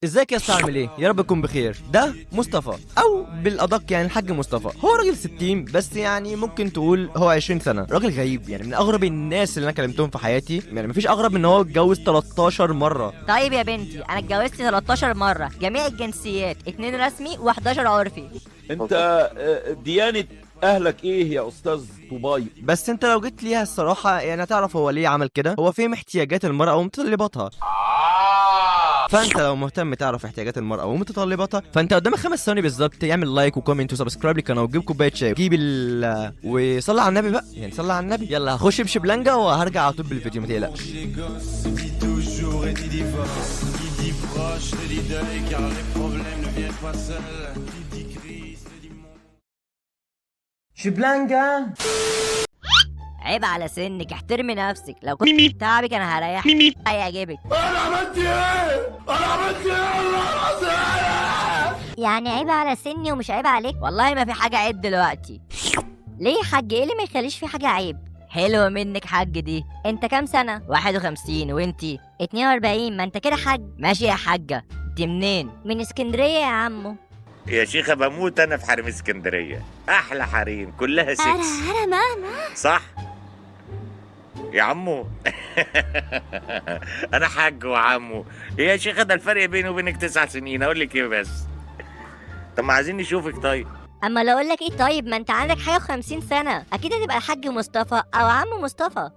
ازيك يا اسطى، عامل ايه؟ يا رب تكون بخير. ده مصطفى، او بالادق يعني الحاج مصطفى. هو راجل 60 بس يعني ممكن تقول هو 20 سنه. راجل غريب يعني، من اغرب الناس اللي انا كلمتهم في حياتي. يعني مفيش اغرب من ان هو اتجوز 13 مره. طيب يا بنتي، انا اتجوزت 13 مرة، جميع الجنسيات، 2 رسمي و11 عرفي. انت ديانة اهلك ايه يا استاذ طوباي؟ بس انت لو جيت ليها الصراحه يعني هتعرف هو ليه عمل كده. هو فهم احتياجات المراه ومتطلباتها. فانت لو مهتم تعرف احتياجات المراه ومتطلباتها، فانت قدامك 5 ثواني بالظبط تعمل لايك وكومنت وسبسكرايب للقناه وتجيب كوبايه شاي وتجيب وصلي على النبي بقى، يعني صلي على النبي. يلا هخش بشبلنجه وهرجع على طول بالفيديو، ما تقلقش. شبلانجا. عيب على سنك، احترمي نفسك. لو كنت تعبك انا هريحك، هيعجبك. يعني عيب على سني ومش عيب عليك؟ والله ما في حاجة عيب دلوقتي. ليه يا حاج؟ ايه اللي ما يخليش في حاجة عيب؟ حلوة منك حاج دي. انت كام سنة؟ 51. وانتي؟ 42. ما انت كده حاج. ماشي يا حاجة. انت منين؟ من اسكندرية يا عمو. يا شيخة بموت أنا في حريم اسكندرية، أحلى حريم كلها سكس. أنا ماما. صح يا عمو. أنا حاج وعمو. يا شيخة ده الفرق بيني وبينك 9 سنين، أقول لك إيه بس؟ طب ما عايزين نشوفك طيب. اما لو اقول لك ايه طيب؟ ما انت عندك حاجة و50 سنة، اكيد هتبقى الحاج مصطفى او عمو مصطفى.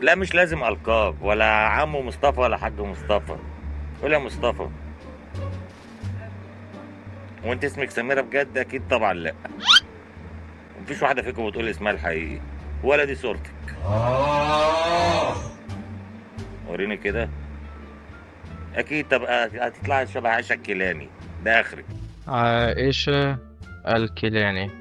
لا مش لازم ألقاب، ولا عمو مصطفى ولا حاج مصطفى. قول يا مصطفى. وأنت اسمك سميرة بجد؟ أكيد طبعا لأ. مفيش واحدة فيكم بتقول اسمها الحقيقي، ولا دي صورتك. وريني كده. اكيد تبقى هتطلعي شبه عائشة الكيلاني، ده اخرك. عائشة الكيلاني.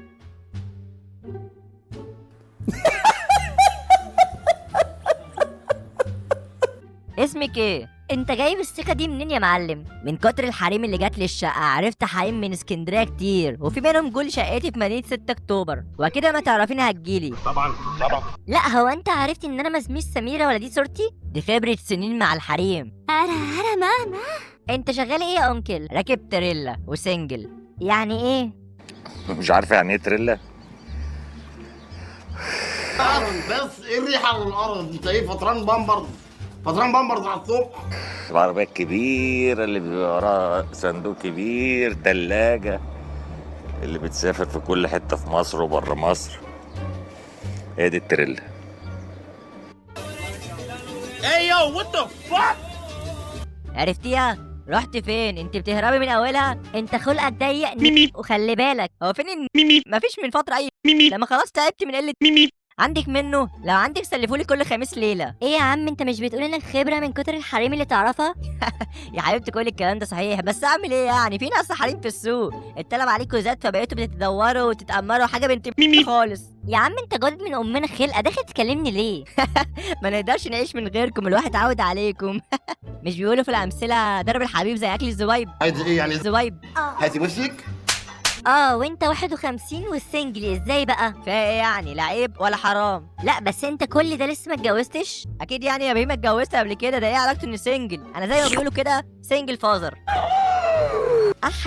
اسمك ايه؟ انت جايب الثقة دي منين يا معلم؟ من كتر الحريم اللي جات لي الشقة عرفت حريم من اسكندرية كتير، وفي منهم جول شقتي في مدينة 6 اكتوبر، واكيد ما تعرفيني هتجيلي. طبعا. لا هو انت عرفت ان انا ما اسميش سميرة ولا دي صورتي؟ دي خبرة سنين مع الحريم. انا ماما. انت شغال ايه يا انكل؟ راكب تريلا وسنجل. يعني ايه؟ مش عارفة يعني ايه تريلا؟ بس ايه الريحه والقرف؟ انت ايه فطران بامبرز؟ فطران بامبرز على الصبح؟ العربية الكبيرة اللي بيبقى وراها صندوق كبير، تلاجة، اللي بتسافر في كل حتة في مصر وبره مصر، هي دي التريلا. عرفتيها؟ رحت فين؟ انت بتهربي من اولها؟ انت خلقك ضيق وخلي بالك هو فين مفيش من فتره اي لما خلاص تعبت من قله عندك منه. لو عندك سلفولي كل خميس ليله. ايه يا عم انت مش بتقول انك خبره من كتر الحريم اللي تعرفها؟ يا حبيبتي كل الكلام ده صحيح، بس اعمل ايه يعني؟ في ناس حريم في السوق اتطلب عليكوا زاد فبقيتوا بتتدوروا وتتامروا حاجه بنت خالص. يا عم انت جاد من امنا خلقه، داخل تكلمني ليه؟ ما نقدرش نعيش من غيركم، الواحد عود عليكم. مش بيقولوا في الامثله ضرب الحبيب زي اكل الزوايب؟ عايز ايه يعني؟ الزوايب. هاتي وشك. وانت 51 والسنجل ازاي بقى؟ فايه يعني؟ لا عيب ولا حرام. لا بس انت كل ده لسه ما اتجوزتش؟ اكيد يعني يا بهيمه اتجوزت قبل كده، ده ايه علاقته اني سنجل؟ انا زي ما بيقولوا كده سنجل فازر.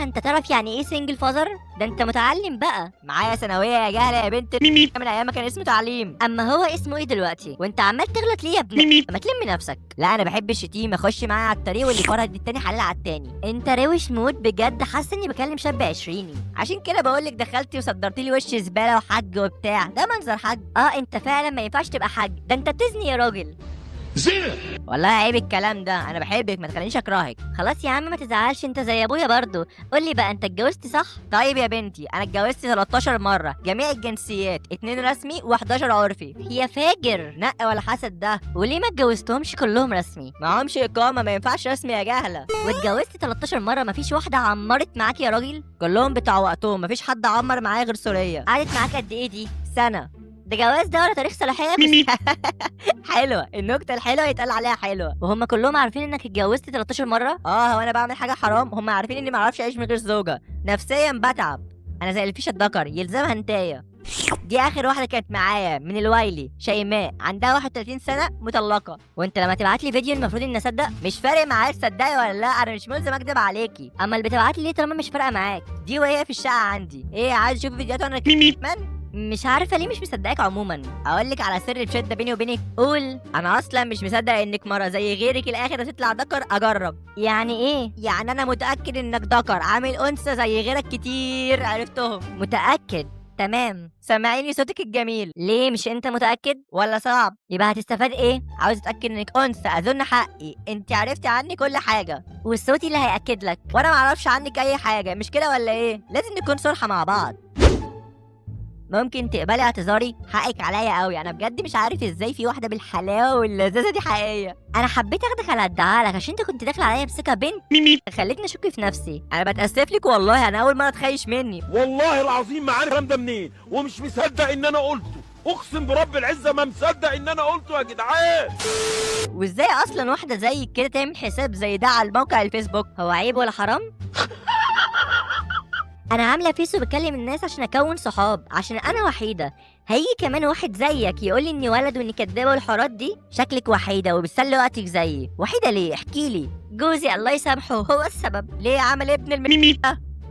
انت تعرف يعني ايه سنجل فازر؟ ده انت متعلم بقى. معايا ثانويه يا جهله يا بنت من ايام ما كان اسمه تعليم. اما هو اسمه ايه دلوقتي؟ وانت عمال تغلط ليه يا ابني؟ ما تلم نفسك. لا انا بحب الشتيمه، اخش معايا على الطريق واللي فرهد التاني حلال على التاني. انت روش موت بجد، حاسس اني بكلم شاب 20. عشان كده بقول لك دخلتي وصدرتي لي وش زباله وحج وبتاع، ده منظر حج. انت فعلا ما ينفعش تبقى حج، ده انت بتزني يا راجل. والله عيب الكلام ده، انا بحبك ما تخلينيش اكرهك. خلاص يا عم ما تزعلش، انت زي ابويا برضو. قول لي بقى انت اتجوزت صح؟ طيب يا بنتي انا اتجوزت 13 مره، جميع الجنسيات، 2 رسمي و11 عرفي. يا فاجر، نق ولا حسد ده. وليه ما اتجوزتهمش كلهم رسمي؟ معهمش اقامه، ما ينفعش رسمي يا جهله. واتجوزت 13 مره ما فيش واحده عمرت معاك يا راجل؟ كلهم بتاع وقتهم، ما فيش حد عمر معايا غير سوريا. قعدت معاك قد ايه دي؟ سنه. ده جواز ده ولا تاريخ صلاحيه؟ حلوه النكته الحلوه يتقال عليها حلوه. وهم كلهم عارفين انك اتجوزت 13 مره؟ هو انا بعمل حاجه حرام؟ هم عارفين اني ما اعرفش اعيش من غير زوجه، نفسيا بتعب. انا زي الفيشه الدكر يلزمها انتايه. دي اخر واحده كانت معايا من الوايلي، شيماء، عندها 31 سنه، مطلقه. وانت لما تبعت لي فيديو المفروض اني اصدق؟ مش فارق معايا تصدقي ولا لا، انا مش ملزم اكدب عليكي. اما اللي بتبعت لي ليه طالما مش فارقه معاك؟ دي وهي في الشقه عندي، ايه عايز تشوف فيديوهات وانا كمان؟ مش عارفه ليه مش مصدقاك. عموما اقول لك على سر بشده بيني وبينك، قول. انا اصلا مش مصدق انك مره زي غيرك الاخر تطلع ذكر. اجرب يعني ايه؟ يعني انا متاكد انك ذكر عامل انثى زي غيرك كتير عرفتهم. متاكد؟ تمام، سامعيني صوتك الجميل. ليه مش انت متاكد ولا صعب؟ يبقى هتستفاد ايه؟ عاوز اتاكد انك انثى، اظن حقي. انت عرفتي عني كل حاجه وصوتي اللي هياكد لك، وانا معرفش عنك اي حاجه، مش كده ولا ايه؟ لازم نكون صراحه مع بعض. ممكن تقبلي اعتذاري؟ حقك عليا قوي، انا بجد مش عارف ازاي في واحده بالحلاوه واللذاذه دي حقيقيه. انا حبيت اخدك على ادعاء لك عشان انت كنت داخل عليا بثقه بنت خلتني اشك في نفسي. انا بتاسف لك والله، انا اول مره تخيش مني. والله العظيم ما عارف الكلام ده منين، ومش مصدق ان انا قلته. اقسم برب العزه ما مصدق ان انا قلته يا جدعان. وازاي اصلا واحده زيك كده تعمل حساب زي ده على الموقع الفيسبوك؟ هو عيب ولا حرام؟ انا عامله فيس وبكلم الناس عشان اكون صحاب، عشان انا وحيده. هيجي كمان واحد زيك يقول لي اني ولد واني كدابه والحوارات دي؟ شكلك وحيده وبتسلي وقتك زيي. وحيده ليه؟ احكي لي. جوزي الله يسامحه هو السبب. ليه عمل ابن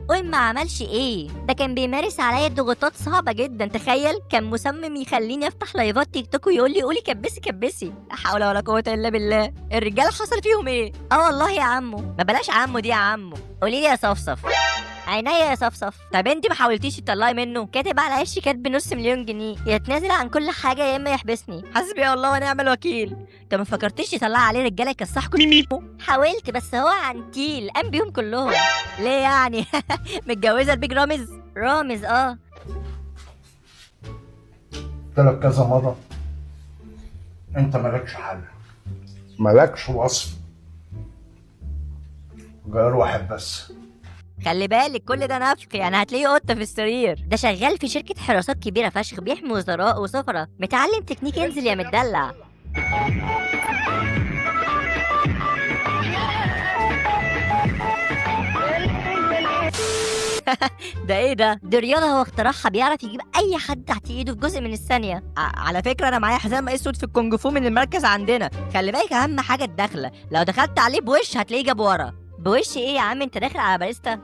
قول ما عملش ايه؟ ده كان بيمارس عليا ضغوطات صعبه جدا. تخيل كان مصمم يخليني افتح لايفات تيك توك ويقول لي قولي كبسي كبسي. لا حول ولا قوه الا بالله. الرجاله حصل فيهم ايه؟ والله يا عمو. ما بلاش عمو دي يا عمو، قولي لي يا صفصف. عينيا يا صفصف. طب انت ما حاولتيش تطلعي منه؟ كاتب على وشي كاتب بنص مليون جنيه، يتنازل عن كل حاجه يا اما يحبسني. حسبي الله ونعم الوكيل. طب ما فكرتيش تطلعي عليه رجاله يكسحكوا؟ حاولت بس هو عنتيل قام بيهم كلهم. ليه يعني؟ متجوزه البيج رامز؟ رامز قلت لك كذا مره انت مالكش حل، مالكش وصف، غير واحد بس. خلي بالك كل ده نفخ، يعني هتلاقيه قطه في السرير. ده شغال في شركه حراسات كبيره فشخ، بيحمي وزراء وسفراء، متعلم تكنيك انزل يا متدلع. ده ايه ده؟ دي رياضه هو اخترعها، بيعرف يجيب اي حد تحت ايده في جزء من الثانيه. على فكره انا معايا حزام اسود في الكونج فو من المركز عندنا. خلي بالك اهم حاجه الدخله، لو دخلت عليه بوش هتلاقيه جاب ورا. بوش ايه يا عم؟ انت داخل على باريستا؟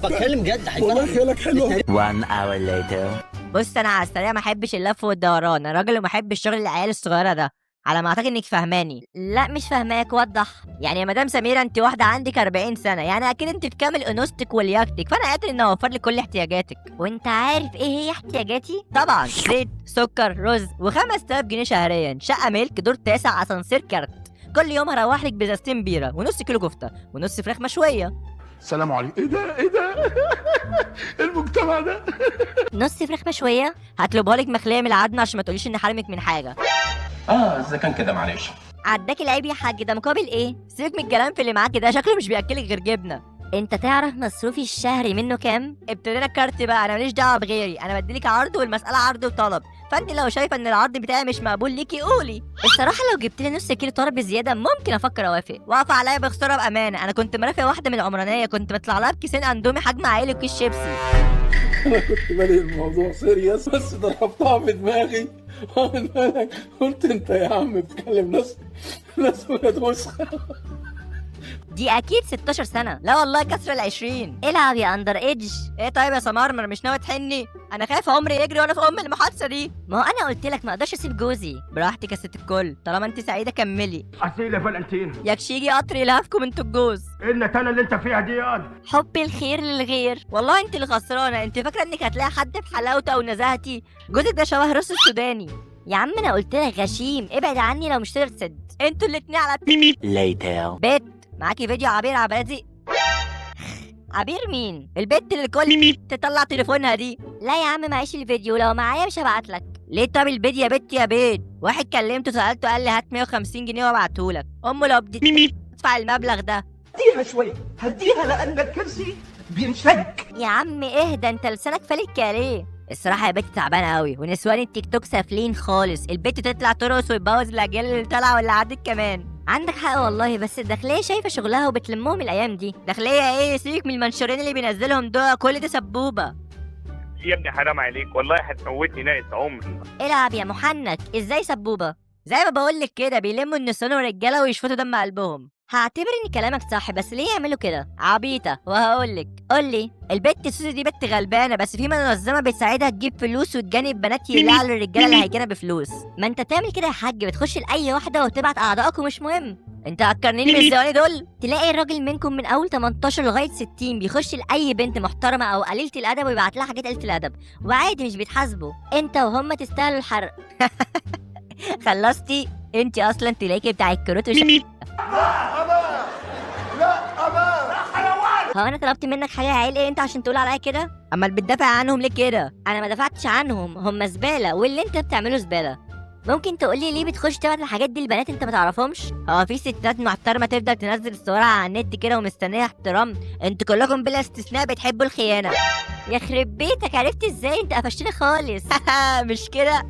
بتكلم جد والله خيالك حلو. 1 hour later. بص انا على السريع ما احبش اللف والدوران، انا راجل وما احبش شغل العيال الصغيره ده، على ما اعتقد انك فاهماني. لا مش فاهماك، وضح. يعني يا مدام سميره انت واحده عندك 40 سنه، يعني اكيد انت في كامل انوثتك ولياقتك، فانا قادر ان اوفر لك كل احتياجاتك. وانت عارف ايه هي احتياجاتي؟ طبعا زيت، سكر، رز، و5000 جنيه شهريا، شقه ملك، دور 9، اسانسير، كارت. كل يوم هروح لك بزازتين بيره ونص كيلو كفته ونص فراخ مشويه. سلام عليكم. ايه ده ايه ده؟ المجتمع ده. نص فراخ مشويه هطلبها لك مخليه من العدن عشان ما تقوليش ان حرمك من حاجه. اذا كان كده معلش. عداك العيب يا حاج، ده مقابل ايه؟ سيبك من الكلام في اللي معاك ده، شكله مش بياكلك غير جبنه. انت تعرف مصروفي الشهري منه كام؟ ابتدينا الكارت بقى، انا ماليش دعوه بغيري، انا بديلك عرض والمساله عرض وطلب، فانت لو شايفه ان العرض بتاعي مش مقبول ليكي قولي. الصراحه لو جبت لي نص كيلو طرب زياده ممكن افكر اوافق، واقف عليا بخساره بامانه. انا كنت مرافق واحده من العمرانيه، كنت بطلع لها بكيسين اندومي حجم عائلي وكيس شيبسي. انا كنت بادئ الموضوع سيريس بس ضربتها في دماغي، واخد بالك؟ قلت انت يا عم بتكلم ناس ولاد وسخه. دي اكيد 16 سنه، لا والله كسر ال20. العب يا اندر ايدج. ايه طيب يا سمارمر مش ناوي تحني؟ انا خايف عمري يجري وانا في المحادثه دي. ما هو انا قلت لك ما اقدرش اسيب جوزي. براحتك يا ست الكل، طالما انت سعيده كملي. اصيل يا فالنتين، يكش يجي قطر يلهفكم انتوا الجوز. ايه النتانه اللي انت فيها دي ياض؟ حب الخير للغير. والله انت اللي خسرانه، انت فاكره انك هتلاقي حد في حلاوته او نزاهتي؟ جوزك ده شبه رص السوداني. يا عم انا قلت لك غشيم، ابعد عني لو مش تقدر تسد. انتوا الاتنين على later. بيت معاكي فيديو عبير عبادي. عبير مين؟ البت اللي كل تطلع تليفونها دي. لا يا عم معيش الفيديو، لو معايا مش هبعتلك. ليه طب البيت يا بت يا بيت؟ واحد كلمته سألته قال لي هات 150 جنيه وابعتهولك. امه لو بدي ادفع المبلغ ده. هديها شويه، هديها لان الكرسي بينشك. يا عم اهدى، انت لسانك فالك ليه؟ الصراحه يا بنت تعبانه قوي، ونسوان التيك توك سافلين خالص. البت تطلع ترقص وتبوظ الاجيال اللي طالعه واللي عدت كمان. عندك حق والله، بس الداخليه شايفه شغلها وبتلمهم الايام دي. داخليه ايه؟ سيبك من المنشورين اللي بينزلهم دول، كل ده سبوبه. يا ابني حرام عليك والله هتموتني ناقص عمري. العب يا محنك. ازاي سبوبه؟ زي ما بقولك كده بيلموا النسوان والرجاله ويشفطوا دم قلبهم. هعتبر ان كلامك صح، بس ليه يعملوا كده؟ عبيطه. وهقولك، قولي البت سوسي دي بنت غلبانه، بس في منظمه بتساعدها تجيب فلوس وتجانب بنات يقلعوا للرجاله اللي هيجينا بفلوس. ما انت تعمل كده يا حاج، بتخش لاي واحده وتبعت اعضائك ومش مهم. انت هتكرنيني بالثواني دول. تلاقي الراجل منكم من اول 18 لغايه 60 بيخش لاي بنت محترمه او قليله الادب ويبعت لها حاجات قليله الادب، وعادي مش بيتحاسبوا. انت وهم تستاهلوا الحرق. خلصتي؟ انت اصلا تلاقي بتاع الكروت هو انا طلبت منك حاجه يا عيل ايه انت عشان تقول عليا كده؟ امال بتدافع عنهم ليه كده؟ انا ما دافعتش عنهم، هم زباله واللي انت بتعمله زباله. ممكن تقولي ليه بتخش تبعت الحاجات دي لبنات انت ما تعرفهمش؟ هو في ستات محترمه تفضل تنزل صورها على النت كده ومستنيه احترام؟ انتوا كلكم بلا استثناء بتحبوا الخيانه. يخرب بيتك، عرفت ازاي؟ انت قفشتني خالص. مش كده؟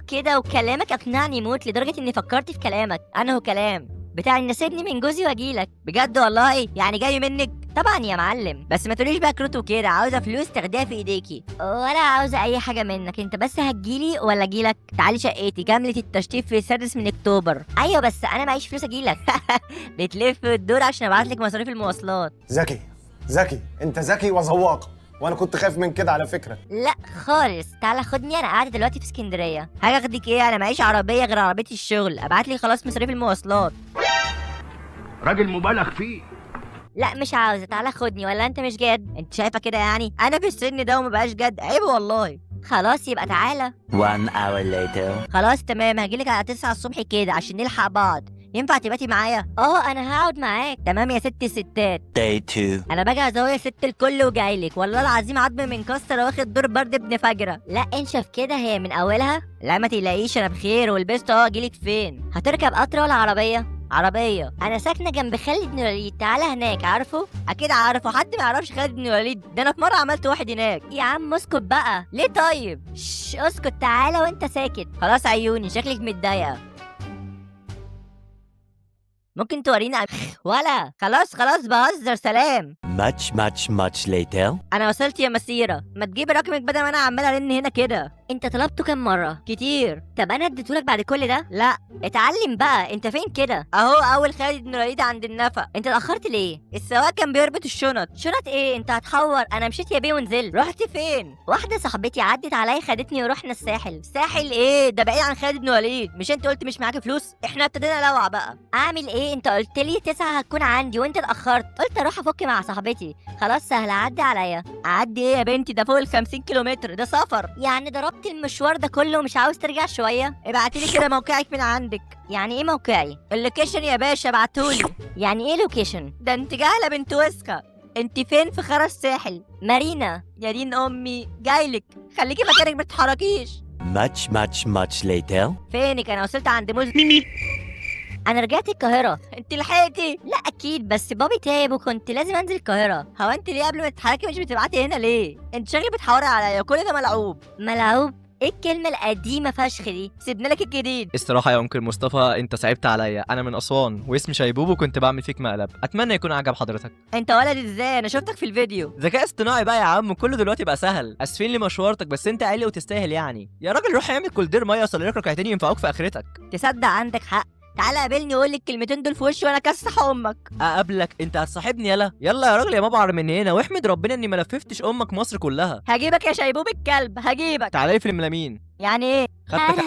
كده، وكلامك اقنعني موت لدرجه اني فكرت في كلامك. انه كلام بتاع ان سيبني من جوزي واجيلك بجد والله؟ يعني جاي منك؟ طبعا يا معلم، بس ما تقوليش بقى كروت وكده. عاوزه فلوس تاخديها في ايديكي، ولا عاوزه اي حاجه منك. انت بس هتجيلي ولا اجيلك؟ تعالي شقتي كامله التشطيب في السادس من اكتوبر. ايوه بس انا معيش فلوس اجيلك. بتلف وتدور عشان ابعتلك مصاريف المواصلات. ذكي انت ذكي وذواق، وانا كنت خايف من كده على فكره. لا خالص، تعالى خدني، انا قاعده دلوقتي في اسكندريه. حاجه اخدك ايه؟ انا معيش عربيه غير عربيه الشغل، ابعتلي خلاص مصاريف المواصلات. راجل مبالغ فيه. لا مش عاوزه، تعالى خدني. ولا انت مش جاد؟ انت شايفه كده يعني؟ انا في السن ده ومبقاش جد، عيب والله. خلاص يبقى تعالى. 1 hour later. خلاص تمام، هجيلك على 9 الصبح كده عشان نلحق بعض. ينفع تباتي معايا؟ انا هقعد معاك. تمام يا ست الستات. Day 2. انا باجي ازوي ست الكل وجايلك، والله العظيم عظم من كسر واخد دور برد ابن فجره. لا انشف كده، هي من اولها. لا ما تقلقيش انا بخير ولبست اجيلك فين. هتركب قطر ولا عربيه؟ عربيه. انا ساكنه جنب خالد بن الوليد، تعالى هناك. عارفه؟ اكيد عارفه، حد ما يعرفش خالد بن الوليد ده؟ انا في مره عملت واحد هناك. يا عم اسكت بقى. ليه طيب؟ اسكت، تعالى وانت ساكت. خلاص عيوني، شكلك متضايقه. ممكن تورينا؟ ولا خلاص بهزر. سلام. Much later. انا وصلت يا مسيره، ما تجيب رقمك بدل ما انا عمال ارن هنا كده. انت طلبته كام مره؟ كتير. طب انا اديتهولك بعد كل ده؟ لا. اتعلم بقى، انت فين كده؟ اهو اول خالد بن الوليد عند النفق. انت اتاخرت ليه؟ السواق كان بيربط الشنط. شنط ايه؟ انت هتحور. انا مشيت يا بيه ونزلت. رحت فين؟ واحده صاحبتي عدت عليا خدتني ورحنا الساحل. ساحل ايه ده؟ بعيد عن خالد بن الوليد. مش انت قلت مش معاك فلوس؟ احنا ابتدينا لوع بقى. اعمل ايه؟ انت قلت لي 9 هتكون عندي وانت اتاخرت. قلت اروح افك مع صاحبتي. خلاص سهل، عدي عليا. عدي ايه يا بنتي؟ ده فوق ال50 كيلومتر، ده سفر. يعني ضربت المشوار ده كله ومش عاوز ترجع شويه؟ ابعتيلي كده موقعك من عندك. يعني ايه موقعي؟ اللوكيشن يا باشا، ابعتهولي. يعني ايه لوكيشن؟ ده انت جاهله بنت وسخه. انت فين؟ في خرا الساحل مارينا. يا دين امي جايلك، خليكي مكانك ما تتحركيش. Much later. فينك؟ انا وصلت عند انا رجعت القاهره. انت لحقتي؟ لا اكيد، بس بابي تايب وكنت لازم انزل القاهره. هو انت ليه قبل ما تتحركي مش بتبعتي هنا ليه؟ انت شكلك بتحوري عليا، كل ده ملعوب. ايه الكلمه القديمه فشخ دي؟ سيبنا لك الجديد. الصراحه يا انكل مصطفى انت صعبت عليا. انا من اسوان واسمي شيبوب وكنت بعمل فيك مقلب. اتمنى يكون عجب حضرتك. انت ولد ازاي؟ انا شفتك في الفيديو. ذكاء اصطناعي بقى يا عم، كله دلوقتي بقى سهل. اسفين لي مشوارتك، بس انت عالي وتستاهل يعني. يا راجل روح اعمل كولدير ميه وصلي لك ركعتين ينفعوك في اخرتك. تصدق عندك حق. تعالى قابلني وقول لي الكلمتين دول في وشي وانا كسح امك. اقابلك؟ انت هتصاحبني؟ يلا يا راجل يا مبعر من هنا، واحمد ربنا اني ما لففتش امك مصر كلها. هجيبك يا شيبوب الكلب، هجيبك. تعالى لي في الملامين. يعني ايه؟ خدتك